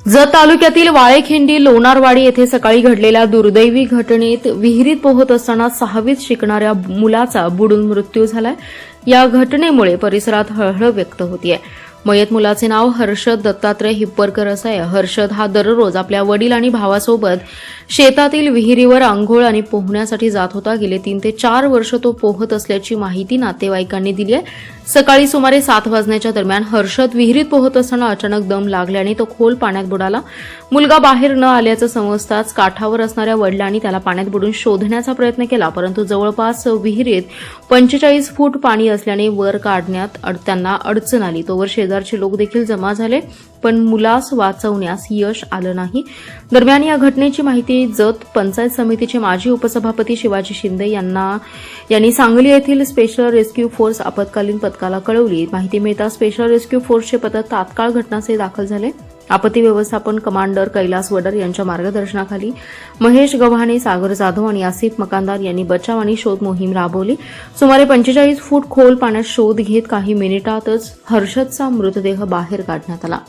जत तालुक्यातील वाळेखिंडी लोणारवाडी येथे सकाळी घडलेल्या दुर्दैवी घटनेत विहिरीत पोहत असताना 6वीत शिकणाऱ्या मुलाचा बुडून मृत्यू झालाय। या घटनेमुळे परिसरात हळहळ व्यक्त होतीये। मयत मुलाचे नाव हर्षद दत्तात्रय हिप्परकर असं आहे। हर्षद हा दररोज आपल्या वडील आणि भावासोबत शेतातील विहिरीवर अंघोळ आणि पोहण्यासाठी जात होता। गेले 3 ते 4 वर्ष तो पोहत असल्याची माहिती नातेवाईकांनी दिली आहे। सकाळी सुमारे 7 वाजण्याच्या दरम्यान हर्षद विहिरीत पोहत असताना अचानक दम लागल्याने तो खोल पाण्यात बुडाला। मुलगा बाहेर न आल्याचं समजताच काठावर असणाऱ्या वडिलांनी त्याला पाण्यात बुडून शोधण्याचा प्रयत्न केला, परंतु जवळपास विहिरीत 45 फूट पाणी असल्याने वर काढण्यात त्यांना अडचण आली। तोवर शेजारचे लोक देखील जमा झाले, पण मुलास वाचवण्यास यश आलं नाही। दरम्यान या घटनेची माहिती जत पंचायत समितीचे माजी उपसभापती शिवाजी शिंदे यांनी सांगली येथील स्पेशल रेस्क्यू फोर्स आपत्कालीन पथकाला कळवली। माहिती मिळताच स्पेशल रेस्क्यू फोर्सचे पथक तात्काळ घटनास्थळी दाखल झाले। आपत्ती व्यवस्थापन कमांडर कैलास वडर यांच्या मार्गदर्शनाखाली महेश गव्हाणे, सागर जाधव आणि आसिफ मकानदार यांनी बचाव आणि शोध मोहीम राबवली। सुमारे 45 फूट खोल पाण्यात शोध घेत काही मिनिटातच हर्षदचा मृतदेह बाहेर काढण्यात आला।